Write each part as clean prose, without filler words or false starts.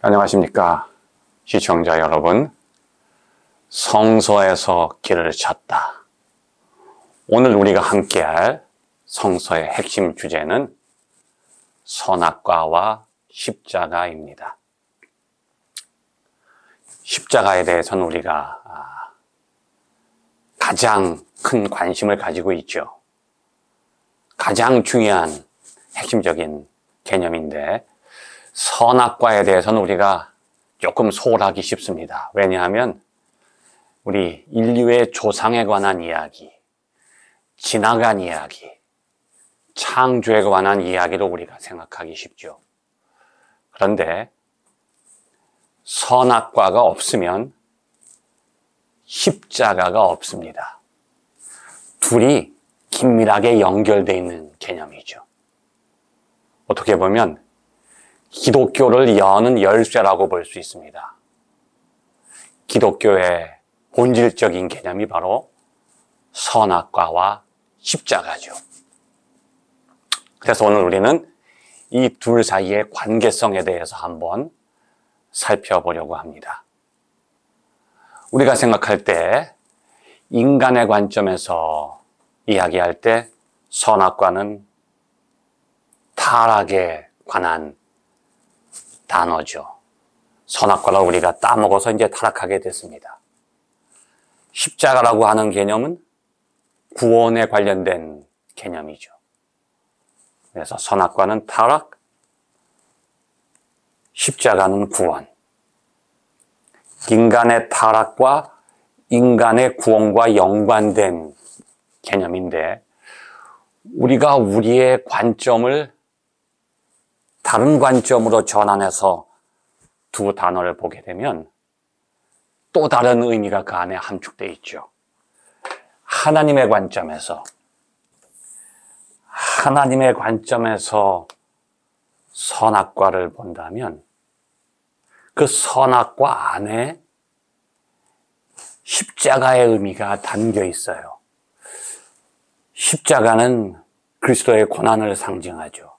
안녕하십니까 시청자 여러분. 성서에서 길을 찾다. 오늘 우리가 함께할 성서의 핵심 주제는 선악과와 십자가입니다. 십자가에 대해서는 우리가 가장 큰 관심을 가지고 있죠. 가장 중요한 핵심적인 개념인데 선악과에 대해서는 우리가 조금 소홀하기 쉽습니다. 왜냐하면 우리 인류의 조상에 관한 이야기, 지나간 이야기, 창조에 관한 이야기로 우리가 생각하기 쉽죠. 그런데 선악과가 없으면 십자가가 없습니다. 둘이 긴밀하게 연결되어 있는 개념이죠. 어떻게 보면 기독교를 여는 열쇠라고 볼 수 있습니다. 기독교의 본질적인 개념이 바로 선악과와 십자가죠. 그래서 오늘 우리는 이 둘 사이의 관계성에 대해서 한번 살펴보려고 합니다. 우리가 생각할 때 인간의 관점에서 이야기할 때 선악과는 타락에 관한 단어죠. 선악과를 우리가 따먹어서 이제 타락하게 됐습니다. 십자가라고 하는 개념은 구원에 관련된 개념이죠. 그래서 선악과는 타락, 십자가는 구원. 인간의 타락과 인간의 구원과 연관된 개념인데 우리가 우리의 관점을 다른 관점으로 전환해서 두 단어를 보게 되면 또 다른 의미가 그 안에 함축되어 있죠. 하나님의 관점에서 선악과를 본다면 그 선악과 안에 십자가의 의미가 담겨 있어요. 십자가는 그리스도의 고난을 상징하죠.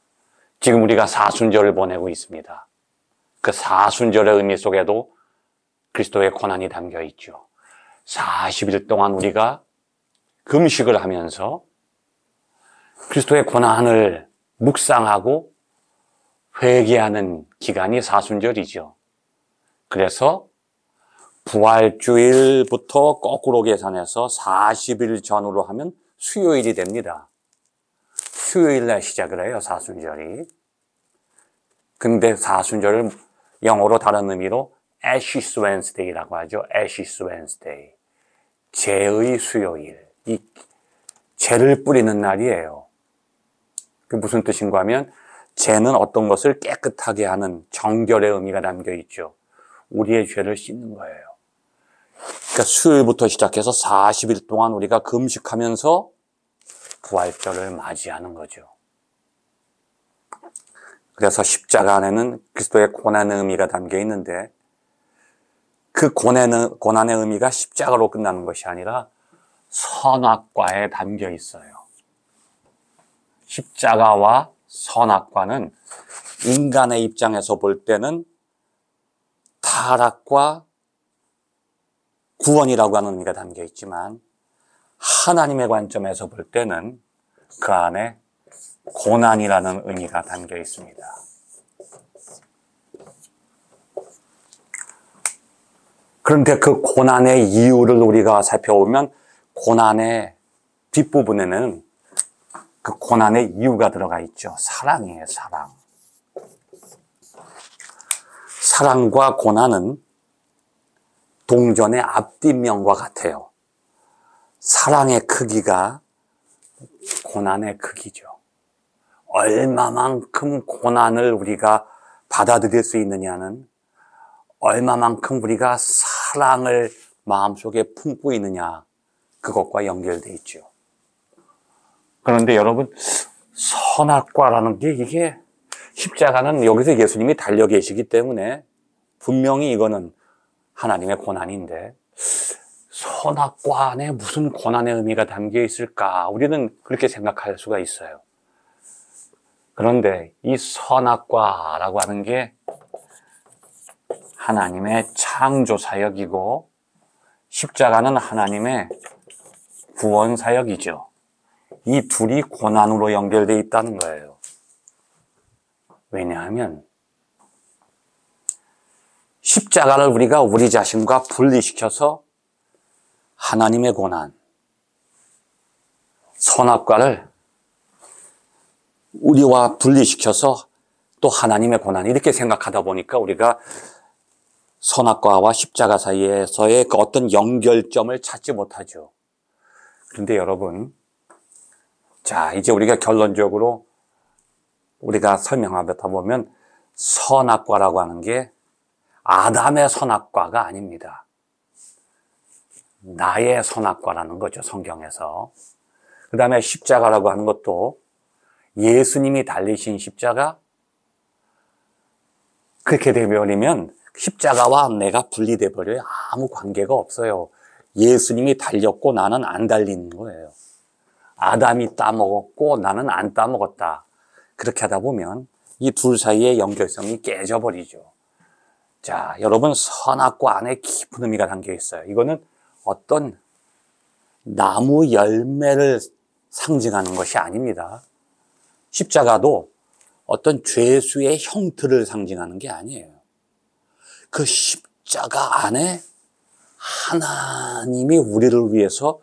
지금 우리가 사순절을 보내고 있습니다. 그 사순절의 의미 속에도 그리스도의 고난이 담겨 있죠. 40일 동안 우리가 금식을 하면서 그리스도의 고난을 묵상하고 회개하는 기간이 사순절이죠. 그래서 부활주일부터 거꾸로 계산해서 40일 전후로 하면 수요일이 됩니다. 수요일날 시작을 해요, 사순절이. 근데 사순절을 영어로 다른 의미로 Ashes Wednesday라고 하죠. Ashes Wednesday. 죄의 수요일. 이 죄를 뿌리는 날이에요. 그 무슨 뜻인가 하면 죄는 어떤 것을 깨끗하게 하는 정결의 의미가 담겨 있죠. 우리의 죄를 씻는 거예요. 그러니까 수요일부터 시작해서 40일 동안 우리가 금식하면서 부활절을 맞이하는 거죠. 그래서 십자가 안에는 그리스도의 고난의 의미가 담겨 있는데 그 고난의 의미가 십자가로 끝나는 것이 아니라 선악과에 담겨 있어요. 십자가와 선악과는 인간의 입장에서 볼 때는 타락과 구원이라고 하는 의미가 담겨 있지만 하나님의 관점에서 볼 때는 그 안에 고난이라는 의미가 담겨 있습니다. 그런데 그 고난의 이유를 우리가 살펴보면 고난의 뒷부분에는 그 고난의 이유가 들어가 있죠. 사랑이에요, 사랑. 사랑과 고난은 동전의 앞뒷면과 같아요. 사랑의 크기가 고난의 크기죠. 얼마만큼 고난을 우리가 받아들일 수 있느냐는 얼마만큼 우리가 사랑을 마음속에 품고 있느냐 그것과 연결되어 있죠. 그런데 여러분 선악과라는 게 이게 십자가는 여기서 예수님이 달려 계시기 때문에 분명히 이거는 하나님의 고난인데 선악과 안에 무슨 고난의 의미가 담겨 있을까? 우리는 그렇게 생각할 수가 있어요. 그런데 이 선악과라고 하는 게 하나님의 창조 사역이고 십자가는 하나님의 구원 사역이죠. 이 둘이 고난으로 연결되어 있다는 거예요. 왜냐하면 십자가를 우리가 우리 자신과 분리시켜서 하나님의 고난, 선악과를 우리와 분리시켜서 또 하나님의 고난 이렇게 생각하다 보니까 우리가 선악과와 십자가 사이에서의 그 어떤 연결점을 찾지 못하죠. 그런데 여러분, 자, 이제 우리가 결론적으로 우리가 설명하다 보면 선악과라고 하는 게 아담의 선악과가 아닙니다. 나의 선악과라는 거죠, 성경에서. 그 다음에 십자가라고 하는 것도 예수님이 달리신 십자가, 그렇게 되버리면 십자가와 내가 분리돼 버려요. 아무 관계가 없어요. 예수님이 달렸고 나는 안 달리는 거예요. 아담이 따먹었고 나는 안 따먹었다. 그렇게 하다 보면 이 둘 사이의 연결성이 깨져버리죠. 자, 여러분, 선악과 안에 깊은 의미가 담겨 있어요. 이거는 어떤 나무 열매를 상징하는 것이 아닙니다. 십자가도 어떤 죄수의 형틀을 상징하는 게 아니에요. 그 십자가 안에 하나님이 우리를 위해서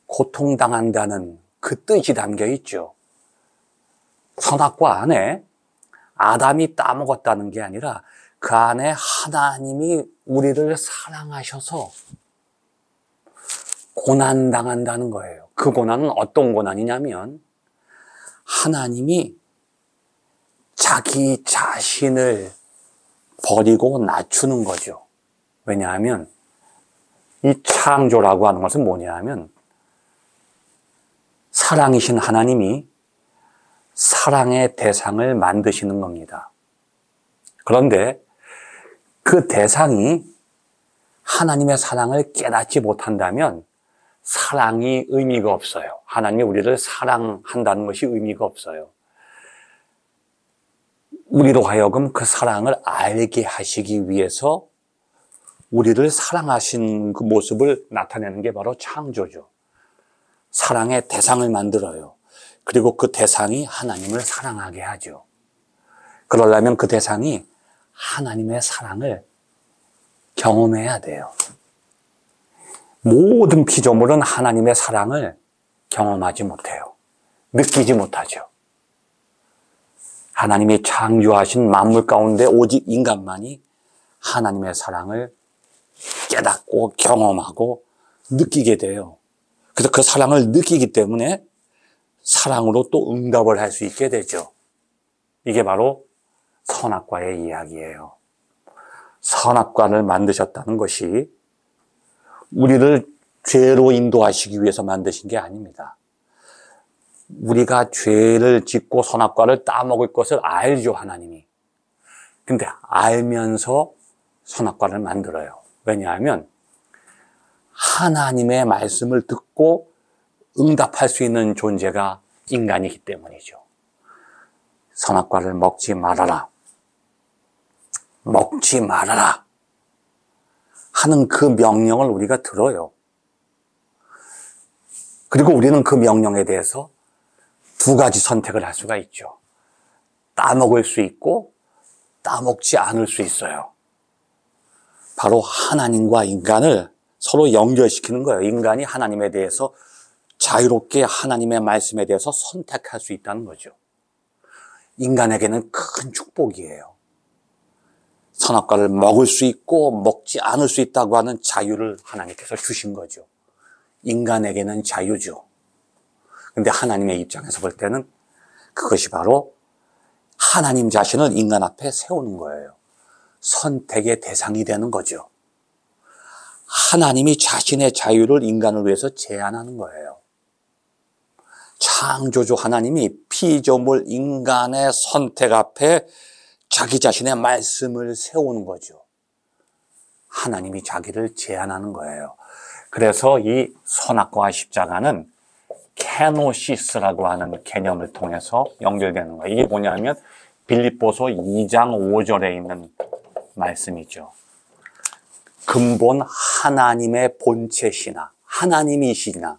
고통당한다는 그 뜻이 담겨 있죠. 선악과 안에 아담이 따먹었다는 게 아니라 그 안에 하나님이 우리를 사랑하셔서 고난당한다는 거예요. 그 고난은 어떤 고난이냐면 하나님이 자기 자신을 버리고 낮추는 거죠. 왜냐하면 이 창조라고 하는 것은 뭐냐면 사랑이신 하나님이 사랑의 대상을 만드시는 겁니다. 그런데 그 대상이 하나님의 사랑을 깨닫지 못한다면 사랑이 의미가 없어요. 하나님이 우리를 사랑한다는 것이 의미가 없어요. 우리로 하여금 그 사랑을 알게 하시기 위해서 우리를 사랑하신 그 모습을 나타내는 게 바로 창조죠. 사랑의 대상을 만들어요. 그리고 그 대상이 하나님을 사랑하게 하죠. 그러려면 그 대상이 하나님의 사랑을 경험해야 돼요. 모든 피조물은 하나님의 사랑을 경험하지 못해요. 느끼지 못하죠. 하나님이 창조하신 만물 가운데 오직 인간만이 하나님의 사랑을 깨닫고 경험하고 느끼게 돼요. 그래서 그 사랑을 느끼기 때문에 사랑으로 또 응답을 할 수 있게 되죠. 이게 바로 선악과의 이야기예요. 선악과를 만드셨다는 것이 우리를 죄로 인도하시기 위해서 만드신 게 아닙니다. 우리가 죄를 짓고 선악과를 따먹을 것을 알죠, 하나님이. 근데 알면서 선악과를 만들어요. 왜냐하면 하나님의 말씀을 듣고 응답할 수 있는 존재가 인간이기 때문이죠. 선악과를 먹지 말아라. 먹지 말아라. 하는 그 명령을 우리가 들어요. 그리고 우리는 그 명령에 대해서 두 가지 선택을 할 수가 있죠. 따먹을 수 있고 따먹지 않을 수 있어요. 바로 하나님과 인간을 서로 연결시키는 거예요. 인간이 하나님에 대해서 자유롭게 하나님의 말씀에 대해서 선택할 수 있다는 거죠. 인간에게는 큰 축복이에요. 선악과를 먹을 수 있고 먹지 않을 수 있다고 하는 자유를 하나님께서 주신 거죠. 인간에게는 자유죠. 근데 하나님의 입장에서 볼 때는 그것이 바로 하나님 자신을 인간 앞에 세우는 거예요. 선택의 대상이 되는 거죠. 하나님이 자신의 자유를 인간을 위해서 제한하는 거예요. 창조주 하나님이 피조물 인간의 선택 앞에 자기 자신의 말씀을 세우는 거죠. 하나님이 자기를 제한하는 거예요. 그래서 이 선악과와 십자가는 케노시스라고 하는 개념을 통해서 연결되는 거예요. 이게 뭐냐면 빌립보서 2장 5절에 있는 말씀이죠. 근본 하나님의 본체시나 하나님이시지만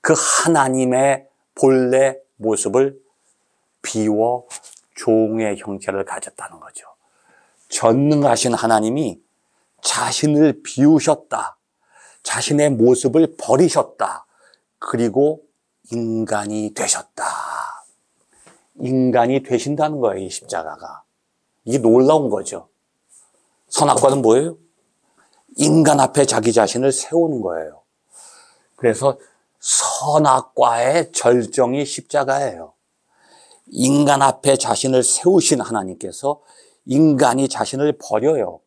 그 하나님의 본래 모습을 비워 종의 형체를 가졌다는 거죠. 전능하신 하나님이 자신을 비우셨다. 자신의 모습을 버리셨다. 그리고 인간이 되셨다. 인간이 되신다는 거예요, 이 십자가가. 이게 놀라운 거죠. 선악과는 뭐예요? 인간 앞에 자기 자신을 세우는 거예요. 그래서 선악과의 절정이 십자가예요. 인간 앞에 자신을 세우신 하나님께서 인간이 자신을 버려요.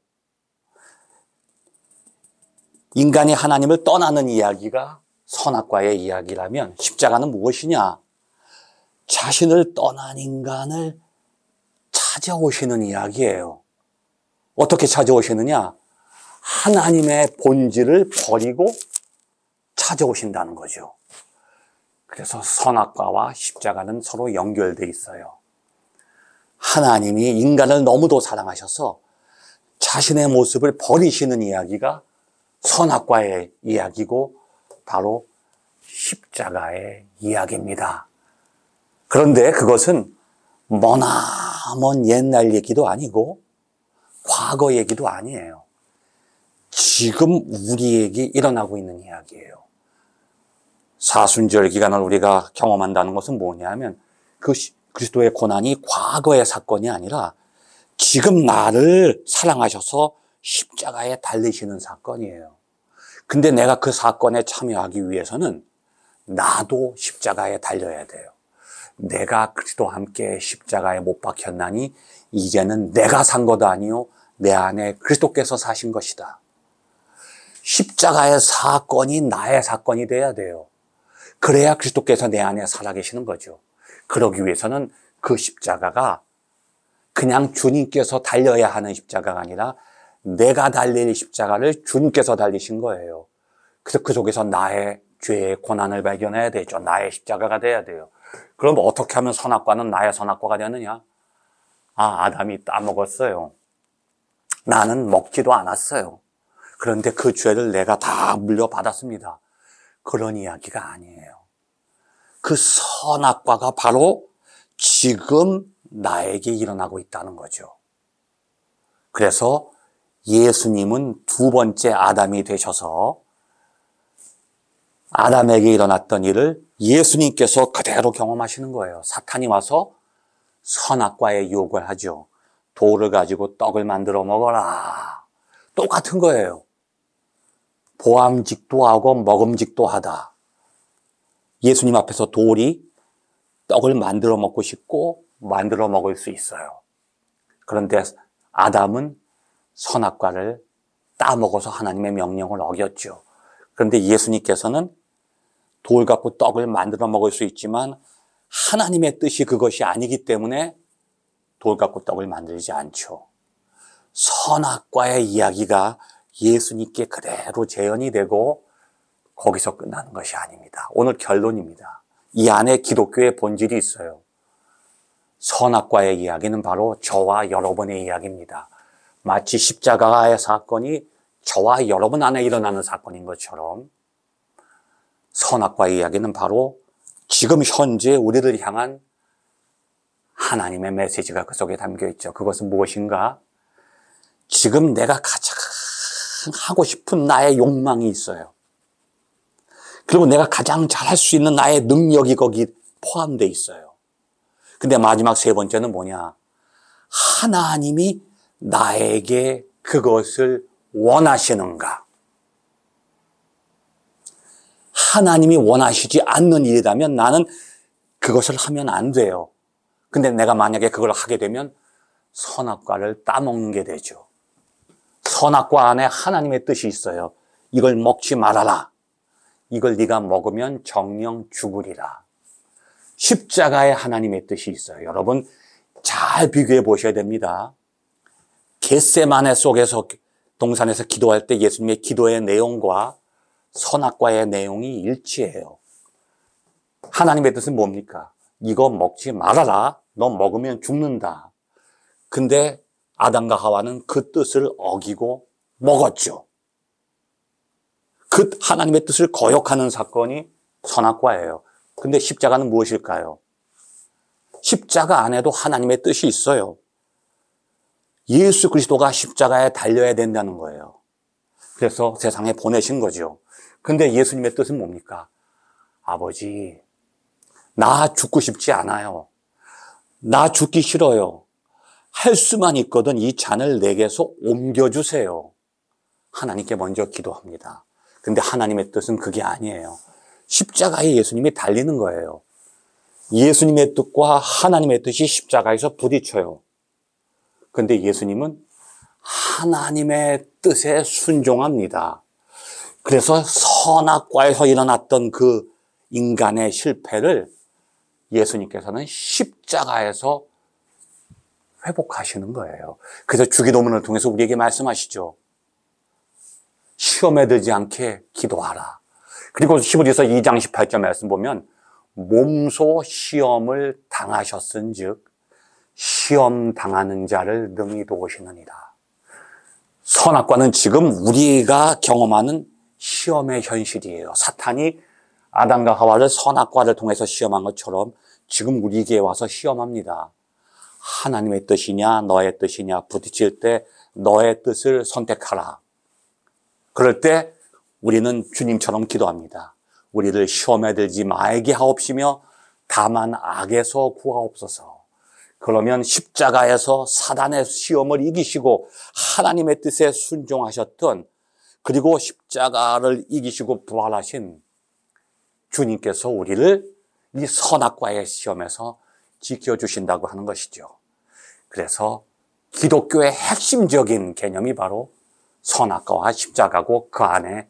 인간이 하나님을 떠나는 이야기가 선악과의 이야기라면 십자가는 무엇이냐? 자신을 떠난 인간을 찾아오시는 이야기예요. 어떻게 찾아오시느냐? 하나님의 본질을 버리고 찾아오신다는 거죠. 그래서 선악과와 십자가는 서로 연결되어 있어요. 하나님이 인간을 너무도 사랑하셔서 자신의 모습을 버리시는 이야기가 선악과의 이야기고 바로 십자가의 이야기입니다. 그런데 그것은 머나먼 옛날 얘기도 아니고 과거 얘기도 아니에요. 지금 우리에게 일어나고 있는 이야기예요. 사순절 기간을 우리가 경험한다는 것은 뭐냐면 그 그리스도의 고난이 과거의 사건이 아니라 지금 나를 사랑하셔서 십자가에 달리시는 사건이에요. 근데 내가 그 사건에 참여하기 위해서는 나도 십자가에 달려야 돼요. 내가 그리스도와 함께 십자가에 못 박혔나니 이제는 내가 산 것도 아니요 내 안에 그리스도께서 사신 것이다. 십자가의 사건이 나의 사건이 돼야 돼요. 그래야 그리스도께서 내 안에 살아계시는 거죠. 그러기 위해서는 그 십자가가 그냥 주님께서 달려야 하는 십자가가 아니라 내가 달릴 십자가를 주님께서 달리신 거예요. 그래서 그 속에서 나의 죄의 고난을 발견해야 되죠. 나의 십자가가 돼야 돼요. 그럼 어떻게 하면 선악과는 나의 선악과가 되느냐? 아담이 따먹었어요. 나는 먹지도 않았어요. 그런데 그 죄를 내가 다 물려받았습니다. 그런 이야기가 아니에요. 그 선악과가 바로 지금 나에게 일어나고 있다는 거죠. 그래서 예수님은 두 번째 아담이 되셔서 아담에게 일어났던 일을 예수님께서 그대로 경험하시는 거예요. 사탄이 와서 선악과의 유혹을 하죠. 돌을 가지고 떡을 만들어 먹어라. 똑같은 거예요. 보암직도 하고 먹음직도 하다. 예수님 앞에서 돌이 떡을 만들어 먹고 싶고 만들어 먹을 수 있어요. 그런데 아담은 선악과를 따먹어서 하나님의 명령을 어겼죠. 그런데 예수님께서는 돌 갖고 떡을 만들어 먹을 수 있지만 하나님의 뜻이 그것이 아니기 때문에 돌 갖고 떡을 만들지 않죠. 선악과의 이야기가 예수님께 그대로 재현이 되고 거기서 끝나는 것이 아닙니다. 오늘 결론입니다. 이 안에 기독교의 본질이 있어요. 선악과의 이야기는 바로 저와 여러분의 이야기입니다. 마치 십자가의 사건이 저와 여러분 안에 일어나는 사건인 것처럼 선악과의 이야기는 바로 지금 현재 우리를 향한 하나님의 메시지가 그 속에 담겨 있죠. 그것은 무엇인가? 지금 내가 가장 하고 싶은 나의 욕망이 있어요. 그리고 내가 가장 잘할 수 있는 나의 능력이 거기 포함되어 있어요. 근데 마지막 세 번째는 뭐냐? 하나님이 나에게 그것을 원하시는가? 하나님이 원하시지 않는 일이라면 나는 그것을 하면 안 돼요. 근데 내가 만약에 그걸 하게 되면 선악과를 따먹는 게 되죠. 선악과 안에 하나님의 뜻이 있어요. 이걸 먹지 말아라. 이걸 네가 먹으면 정령 죽으리라. 십자가에 하나님의 뜻이 있어요. 여러분 잘 비교해 보셔야 됩니다. 겟세마네 속에서 동산에서 기도할 때 예수님의 기도의 내용과 선악과의 내용이 일치해요. 하나님의 뜻은 뭡니까? 이거 먹지 말아라. 너 먹으면 죽는다. 근데 아담과 하와는 그 뜻을 어기고 먹었죠. 그 하나님의 뜻을 거역하는 사건이 선악과예요. 근데 십자가는 무엇일까요? 십자가 안에도 하나님의 뜻이 있어요. 예수 그리스도가 십자가에 달려야 된다는 거예요. 그래서 세상에 보내신 거죠. 근데 예수님의 뜻은 뭡니까? 아버지, 나 죽고 싶지 않아요. 나 죽기 싫어요. 할 수만 있거든 이 잔을 내게서 옮겨주세요. 하나님께 먼저 기도합니다. 근데 하나님의 뜻은 그게 아니에요. 십자가에 예수님이 달리는 거예요. 예수님의 뜻과 하나님의 뜻이 십자가에서 부딪혀요. 근데 예수님은 하나님의 뜻에 순종합니다. 그래서 선악과에서 일어났던 그 인간의 실패를 예수님께서는 십자가에서 회복하시는 거예요. 그래서 주기도문을 통해서 우리에게 말씀하시죠. 시험에 들지 않게 기도하라. 그리고 히브리서 2장 18절 말씀 보면 몸소 시험을 당하셨은 즉 시험 당하는 자를 능히 도우시느니라. 선악과는 지금 우리가 경험하는 시험의 현실이에요. 사탄이 아담과 하와를 선악과를 통해서 시험한 것처럼 지금 우리에게 와서 시험합니다. 하나님의 뜻이냐 너의 뜻이냐 부딪힐 때 너의 뜻을 선택하라. 그럴 때 우리는 주님처럼 기도합니다. 우리를 시험에 들지 말게 하옵시며 다만 악에서 구하옵소서. 그러면 십자가에서 사단의 시험을 이기시고 하나님의 뜻에 순종하셨던, 그리고 십자가를 이기시고 부활하신 주님께서 우리를 이 선악과의 시험에서 지켜주신다고 하는 것이죠. 그래서 기독교의 핵심적인 개념이 바로 선악과와 십자가고 그 안에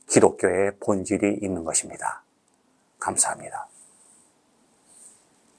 기독교의 본질이 있는 것입니다. 감사합니다.